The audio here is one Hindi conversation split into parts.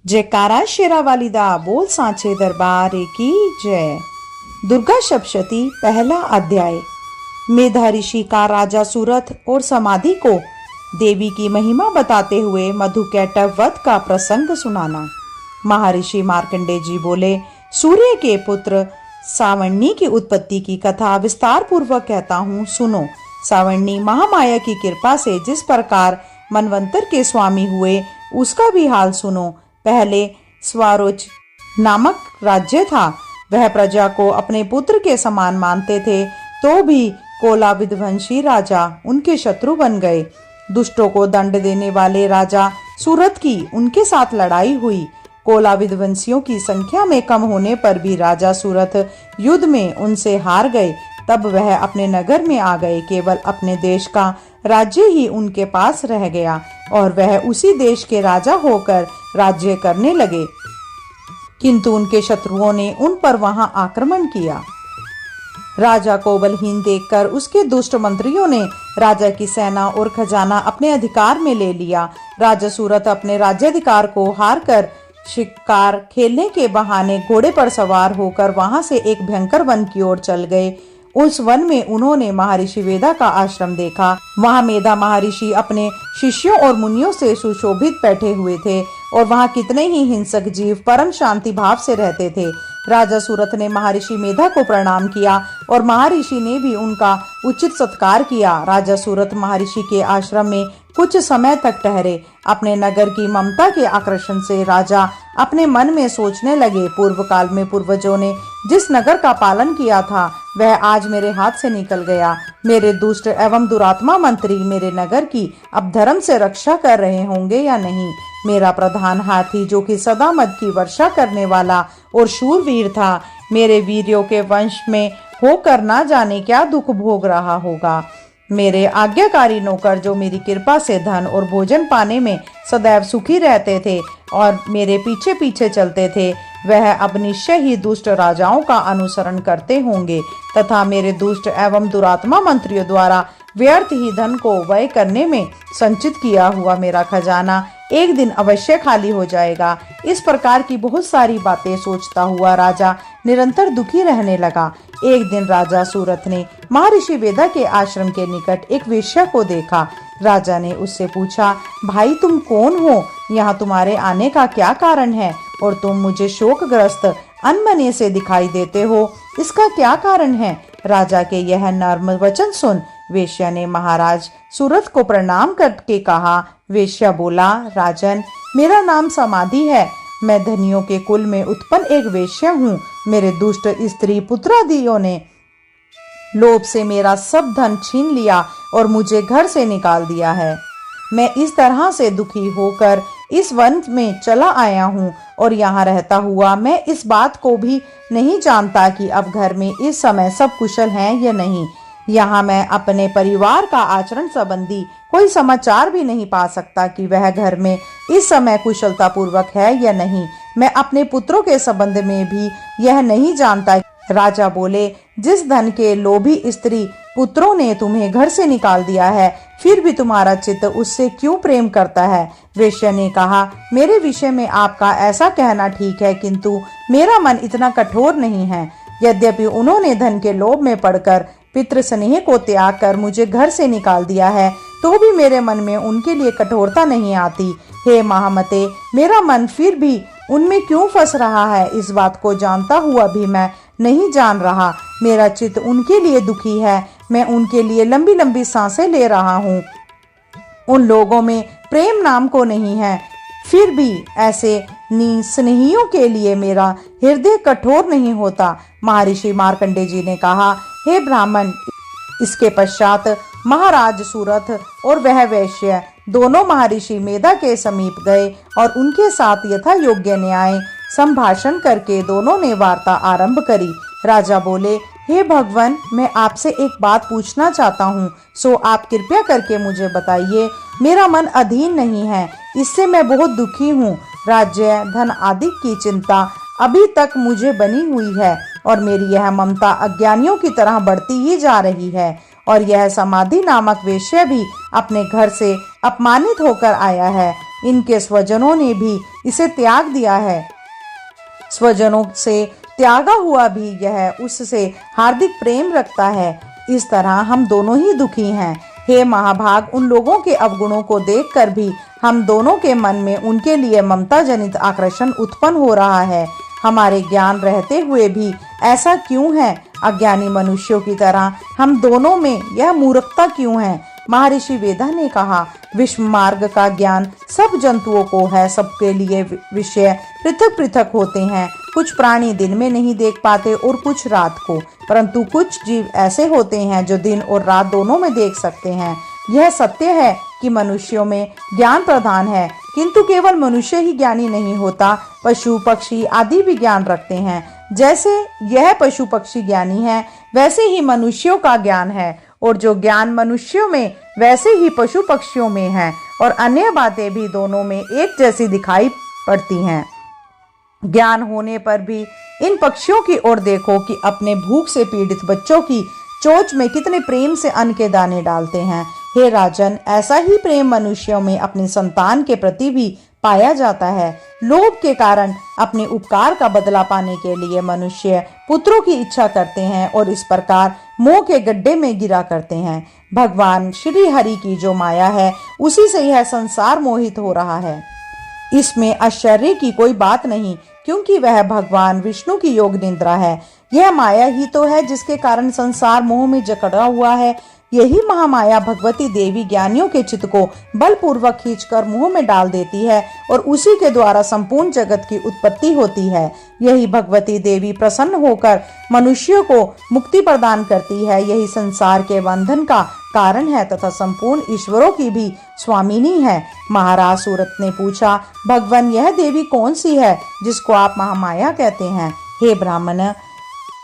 जयकारा शेरावाली दा बोल सांचे दरबार की जय। दुर्गा सप्तशती पहला अध्याय। मेधा ऋषि का राजा सूरथ और समाधि को देवी की महिमा बताते हुए मधुकैटभ वध का प्रसंग सुनाना। महर्षि मार्कंडेय जी बोले, सूर्य के पुत्र सावर्णी की उत्पत्ति की कथा विस्तार पूर्वक कहता हूँ, सुनो। सावर्णी महामाया की कृपा से जिस प्रकार मनवंतर के स्वामी हुए उसका भी हाल सुनो। पहले स्वारोच नामक राज्य था। वह प्रजा को अपने पुत्र के समान मानते थे, तो भी कोला विध्वंसी राजा उनके शत्रु बन गए। दुष्टों को दंड देने वाले राजा सूरथ की उनके साथ लड़ाई हुई। कोला विध्वंसियों की संख्या में कम होने पर भी राजा सूरथ युद्ध में उनसे हार गए। तब वह अपने नगर में आ गए। केवल अपने देश का राज्य ही उनके पास रह गया और वह उसी देश के राजा होकर राज्य करने लगे। किंतु उनके शत्रुओं ने उन पर वहां आक्रमण किया। राजा को बलहीन देखकर उसके दुष्ट मंत्रियों ने राजा की सेना और खजाना अपने अधिकार में ले लिया। राजा सूरथ अपने राज्याधिकार को हारकर शिकार खेलने के बहाने घोड़े पर सवार होकर वहां से एक भयंकर वन की ओर चल गए। उस वन में उन्होंने महर्षि वेदा का आश्रम देखा। वहां मेधा महर्षि अपने शिष्यों और मुनियों से सुशोभित बैठे हुए थे और वहां कितने ही हिंसक जीव परम शांति भाव से रहते थे। राजा सूरथ ने महर्षि मेधा को प्रणाम किया और महर्षि ने भी उनका उचित सत्कार किया। राजा सूरथ महर्षि के आश्रम में कुछ समय तक ठहरे। अपने नगर की ममता के आकर्षण से राजा अपने मन में सोचने लगे, पूर्व काल में पूर्वजों ने जिस नगर का पालन किया था वह आज मेरे हाथ से निकल गया। मेरे दुष्ट एवं दुरात्मा मंत्री मेरे नगर की अब धर्म से रक्षा कर रहे होंगे या नहीं। मेरा प्रधान हाथी, जो कि सदा मद की वर्षा करने वाला और शूरवीर था, मेरे वीरों के वंश में होकर ना जाने क्या दुख भोग रहा होगा। मेरे आज्ञाकारी नौकर, जो मेरी कृपा से धन और भोजन पाने में सदैव सुखी रहते थे और मेरे पीछे पीछे चलते थे, वह अब निश्चय ही दुष्ट राजाओं का अनुसरण करते होंगे तथा मेरे दुष्ट एवं दुरात्मा मंत्रियों द्वारा व्यर्थ ही धन को व्यय करने में संचित किया हुआ मेरा खजाना एक दिन अवश्य खाली हो जाएगा। इस प्रकार की बहुत सारी बातें सोचता हुआ राजा निरंतर दुखी रहने लगा। एक दिन राजा सूरथ ने महर्षि वेदा के आश्रम के निकट एक वेश्या को देखा। राजा ने उससे पूछा, भाई तुम कौन हो? यहाँ तुम्हारे आने का क्या कारण है और तुम मुझे शोकग्रस्त अनमने से दिखाई देते हो, इसका क्या कारण है? राजा के यह नर्म वचन सुन वेश्या ने महाराज सूरथ को प्रणाम करके कहा। वेश्या बोला, राजन, मेरा नाम समाधि है। मैं धनियों के कुल में उत्पन्न एक वेश्या हूँ। मेरे दुष्ट स्त्री पुत्रादियों ने लोभ से मेरा सब धन छीन लिया और मुझे घर से निकाल दिया है। मैं इस तरह से दुखी होकर इस वन में चला आया हूँ और यहाँ रहता हुआ मैं इस बात को भी नहीं जानता कि अब घर में इस समय सब कुशल हैं या नहीं। यहाँ मैं अपने परिवार का आचरण संबंधी कोई समाचार भी नहीं पा सकता कि वह घर में इस समय कुशलता पूर्वक है या नहीं। मैं अपने पुत्रों के संबंध में भी यह नहीं जानता। राजा बोले, जिस धन के लोभी स्त्री पुत्रों ने तुम्हें घर से निकाल दिया है, फिर भी तुम्हारा चित्त उससे क्यों प्रेम करता है? वेश्या ने कहा, मेरे विषय में आपका ऐसा कहना ठीक है, किंतु मेरा मन इतना कठोर नहीं है। यद्यपि उन्होंने धन के लोभ में पड़कर पितृ स्नेह को त्याग कर मुझे घर से निकाल दिया है, तो भी मेरे मन में उनके लिए कठोरता नहीं आती। हे महामते, मेरा मन फिर भी उनमें क्यों फंस रहा है, इस बात को जानता हुआ भी मैं नहीं जान रहा। मेरा चित्त उनके लिए दुखी है। मैं उनके लिए लंबी लंबी सांसें ले रहा हूँ। उन लोगों में प्रेम नाम को नहीं है, फिर भी ऐसे स्नेहियों के लिए मेरा हृदय कठोर नहीं होता। महर्षि मार्कंडेय जी ने कहा, हे ब्राह्मण। इसके पश्चात महाराज सूरथ और वह वैश्य दोनों महर्षि मेधा के समीप गए और उनके साथ यथा योग्य न्याय संभाषण करके दोनों ने वार्ता आरंभ करी। राजा बोले, हे भगवान, मैं आपसे एक बात पूछना चाहता हूँ, सो आप कृपया करके मुझे बताइए। मेरा मन अधीन नहीं है, इससे मैं बहुत दुखी हूँ। राज्य धन आदि की चिंता अभी तक मुझे बनी हुई है और मेरी यह ममता अज्ञानियों की तरह बढ़ती ही जा रही है। और यह समाधि नामक वेश्या भी अपने घर से अपमानित होकर आया है। इनके स्वजनों ने भी इसे त्याग दिया है। स्वजनों से त्यागा हुआ भी यह उससे हार्दिक प्रेम रखता है। इस तरह हम दोनों ही दुखी हैं। हे महाभाग, उन लोगों के अवगुणों को देखकर भी हम दोनों के मन में उनके लिए ममता जनित आकर्षण उत्पन्न हो रहा है। हमारे ज्ञान रहते हुए भी ऐसा क्यों है? अज्ञानी मनुष्यों की तरह हम दोनों में यह मूर्खता क्यों है? महर्षि वेदा ने कहा, विश्व मार्ग का ज्ञान सब जंतुओं को है। सबके लिए विषय पृथक पृथक होते हैं। कुछ प्राणी दिन में नहीं देख पाते और कुछ रात को, परंतु कुछ जीव ऐसे होते हैं जो दिन और रात दोनों में देख सकते हैं। यह सत्य है कि मनुष्यों में ज्ञान प्रधान है, किंतु केवल मनुष्य ही ज्ञानी नहीं होता, पशु पक्षी आदि भी ज्ञान रखते हैं। जैसे यह पशु पक्षी ज्ञानी है, वैसे ही मनुष्यों का ज्ञान है, और जो ज्ञान मनुष्यों में वैसे ही पशु पक्षियों में है, और अन्य बातें भी दोनों में एक जैसी दिखाई पड़ती हैं। ज्ञान होने पर भी इन पक्षियों की ओर देखो कि अपने भूख से पीड़ित बच्चों की चोंच में कितने प्रेम से अन्न के दाने डालते हैं। हे राजन, ऐसा ही प्रेम मनुष्यों में अपने संतान के प्रति भी पाया जाता है। लोभ के कारण अपने उपकार का बदला पाने के लिए मनुष्य पुत्रों की इच्छा करते हैं और इस प्रकार मोह के गड्ढे में गिरा करते हैं। भगवान श्री हरि की जो माया है, उसी से यह संसार मोहित हो रहा है। इसमें आश्चर्य की कोई बात नहीं, क्योंकि वह भगवान विष्णु की योग निद्रा है। यह माया ही तो है जिसके कारण संसार मोह में जकड़ा हुआ है। यही महामाया भगवती देवी ज्ञानियों के चित्त को बलपूर्वक खींचकर मुंह में डाल देती है और उसी के द्वारा संपूर्ण जगत की उत्पत्ति होती है। यही भगवती देवी प्रसन्न होकर मनुष्यों को मुक्ति प्रदान करती है। यही संसार के बंधन का कारण है तथा संपूर्ण ईश्वरों की भी स्वामिनी है। महाराज सूरत ने पूछा, भगवान, यह देवी कौन सी है जिसको आप महामाया कहते हैं? हे ब्राह्मण,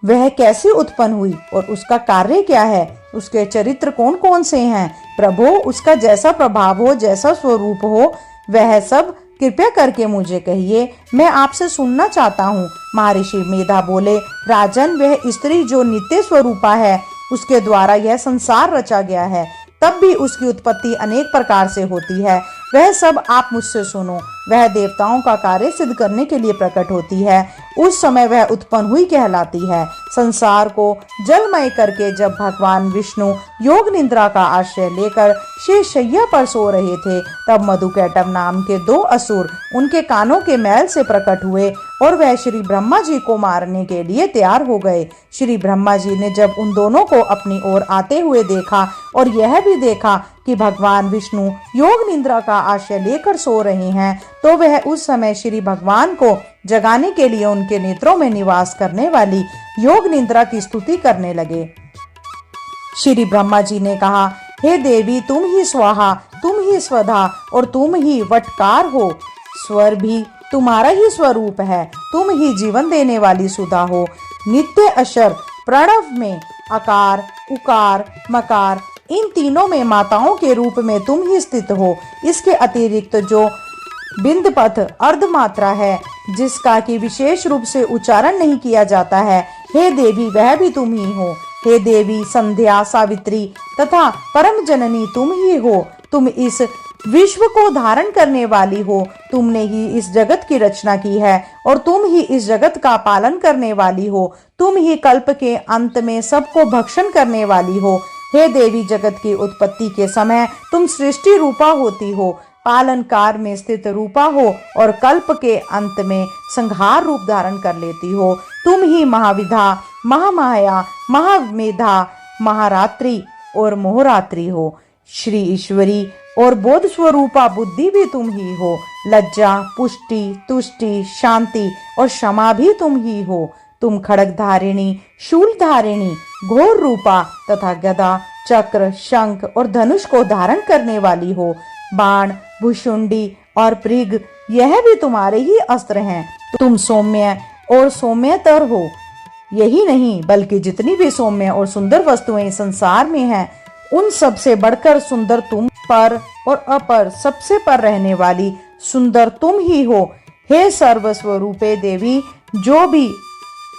वह कैसे उत्पन्न हुई और उसका कार्य क्या है? उसके चरित्र कौन कौन से हैं? प्रभु, उसका जैसा प्रभाव हो, जैसा स्वरूप हो, वह सब कृपया करके मुझे कहिए, मैं आपसे सुनना चाहता हूँ। महर्षि मेधा बोले, राजन, वह स्त्री जो नित्य स्वरूपा है, उसके द्वारा यह संसार रचा गया है। तब भी उसकी उत्पत्ति अनेक प्रकार से होती है। वह सब आप मुझसे सुनो। वह देवताओं का कार्य सिद्ध करने के लिए प्रकट होती है। उस समय वह उत्पन्न हुई कहलाती है। संसार को जलमय करके जब भगवान विष्णु योग निद्रा का आश्रय लेकर शेष शैया पर सो रहे थे, तब मधुकैटभ नाम के 2 असुर उनके कानों के मैल से प्रकट हुए और वह श्री ब्रह्मा जी को मारने के लिए तैयार हो गए। श्री ब्रह्मा जी ने जब उन दोनों को अपनी ओर आते हुए देखा और यह भी देखा कि भगवान विष्णु योग निद्रा का आश्रय लेकर सो रहे हैं, तो वह उस समय श्री भगवान को जगाने के लिए उनके नेत्रों में निवास करने वाली योग निद्रा की स्तुति करने लगे। श्री ब्रह्मा जी ने कहा, हे देवी, तुम ही स्वाहा, तुम ही स्वधा और तुम ही वटकार हो। स्वर भी तुम्हारा ही स्वरूप है। तुम ही जीवन देने वाली सुधा हो। नित्य अक्षर प्रणव में अकार, उकार, मकार, इन तीनों में माताओं के रूप में तुम ही स्थित हो। इसके अतिरिक्त जो बिंदपथ अर्धमात्रा है, जिसका कि विशेष रूप से उच्चारण नहीं किया जाता है, हे देवी, वह भी तुम ही हो। हे देवी, संध्या, सावित्री तथा परम जननी तुम ही हो। तुम इस विश्व को धारण करने वाली हो। तुमने ही इस जगत की रचना की है और तुम ही इस जगत का पालन करने वाली हो। तुम ही कल्प के अंत में सबको भक्षण करने वाली हो। हे देवी, जगत की उत्पत्ति के समय तुम सृष्टि रूपा होती हो, पालन कार में स्थित रूपा हो और कल्प के अंत में संहार रूप धारण कर लेती हो। तुम ही महाविधा, महामाया, महामेधा, महारात्रि और मोहरात्रि हो। श्री ईश्वरी और बोध स्वरूपा बुद्धि भी तुम ही हो। लज्जा, पुष्टि, तुष्टि, शांति और क्षमा भी तुम ही हो। तुम खड़ग धारिणी, शूल धारिणी, घोर रूपा तथा गदा, चक्र, शंख और धनुष को धारण करने वाली हो। बाण, भुषुंडी और पृग, यह भी तुम्हारे ही अस्त्र हैं। तुम सौम्य और सौम्यतर हो। यही नहीं, बल्कि जितनी भी सौम्य और सुंदर वस्तुएं संसार में हैं, उन सबसे बढ़कर सुंदर तुम, पर और अपर सबसे पर रहने वाली सुंदर तुम ही हो। हे सर्वस्वरूपे देवी, जो भी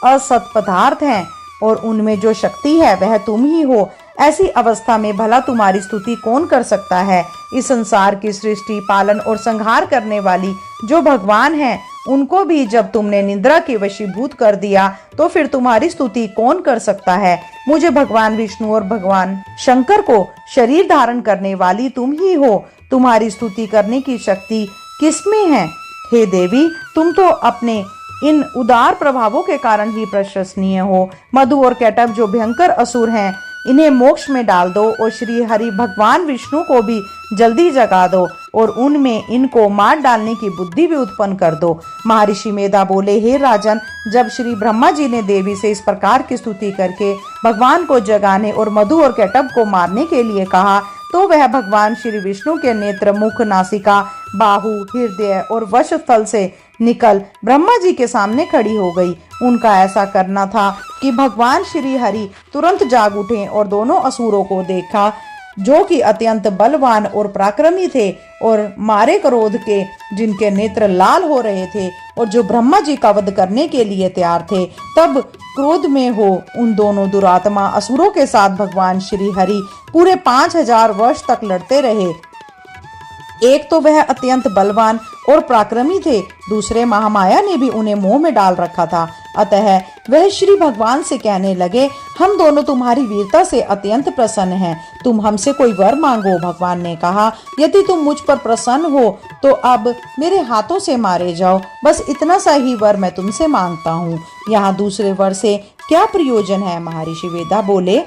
असत पदार्थ हैं और उनमें जो शक्ति है, वह तुम ही हो। ऐसी अवस्था में भला तुम्हारी स्तुति कौन कर सकता है? इस संसार की सृष्टि, पालन और संहार करने वाली जो भगवान हैं उनको भी जब तुमने निद्रा के वशीभूत कर दिया तो फिर तुम्हारी स्तुति कौन कर सकता है। मुझे भगवान विष्णु और भगवान शंकर को शरीर धारण करने वाली तुम ही हो, तुम्हारी स्तुति करने की शक्ति किसमें है। हे देवी, तुम तो अपने इन उदार प्रभावों के कारण ही प्रशंसनीय हो। मधु और कैटभ जो भयंकर असुर हैं, इन्हें मोक्ष में डाल दो और श्री हरि भगवान विष्णु को भी जल्दी जगा दो और उनमें इनको मार डालने की बुद्धि भी उत्पन्न कर दो। महर्षि मेधा बोले, हे राजन, जब श्री ब्रह्मा जी ने देवी से इस प्रकार की स्तुति करके भगवान को जगाने और मधु और कैटभ को मारने के लिए कहा तो वह भगवान श्री विष्णु के नेत्र, मुख, नासिका, बाहु, हृदय और वक्षस्थल से निकल ब्रह्मा जी के सामने खड़ी हो गई। उनका ऐसा करना था कि भगवान श्री हरि तुरंत जाग उठे और दोनों असुरों को देखा जो कि अत्यंत बलवान और पराक्रमी थे और मारे क्रोध के जिनके नेत्र लाल हो रहे थे और जो ब्रह्मा जी का वध करने के लिए तैयार थे। तब क्रोध में हो उन दोनों दुरात्मा असुरों के साथ भगवान श्री हरि पूरे 5000 वर्ष तक लड़ते रहे। एक तो वह अत्यंत बलवान और पराक्रमी थे, दूसरे महामाया ने भी उन्हें मोह में डाल रखा था। अतः वह श्री भगवान से कहने लगे, हम दोनों तुम्हारी वीरता से अत्यंत प्रसन्न हैं, तुम हमसे कोई वर मांगो। भगवान ने कहा, यदि तुम मुझ पर प्रसन्न हो तो अब मेरे हाथों से मारे जाओ, बस इतना सा ही वर मैं तुमसे मांगता हूँ। यहाँ दूसरे वर से क्या प्रयोजन है। महर्षि वेदा बोले,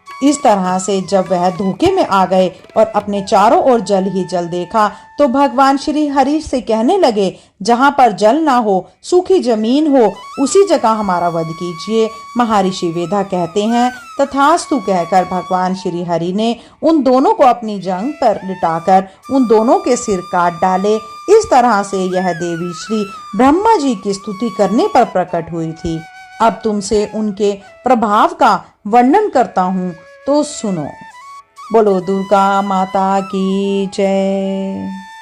इस तरह से जब वह धोखे में आ गए और अपने चारों ओर जल ही जल देखा तो भगवान श्री हरि से कहने लगे, जहाँ पर जल ना हो, सूखी जमीन हो, उसी जगह हमारा वध कीजिए। महर्षि वेदा कहते हैं, तथास्तु कहकर भगवान श्री हरि ने उन दोनों को अपनी जंघ पर लिटाकर उन दोनों के सिर काट डाले। इस तरह से यह देवी श्री ब्रह्मा जी की स्तुति करने पर प्रकट हुई थी। अब तुमसे उनके प्रभाव का वर्णन करता हूँ तो सुनो। बोलो दुर्गा माता की जय।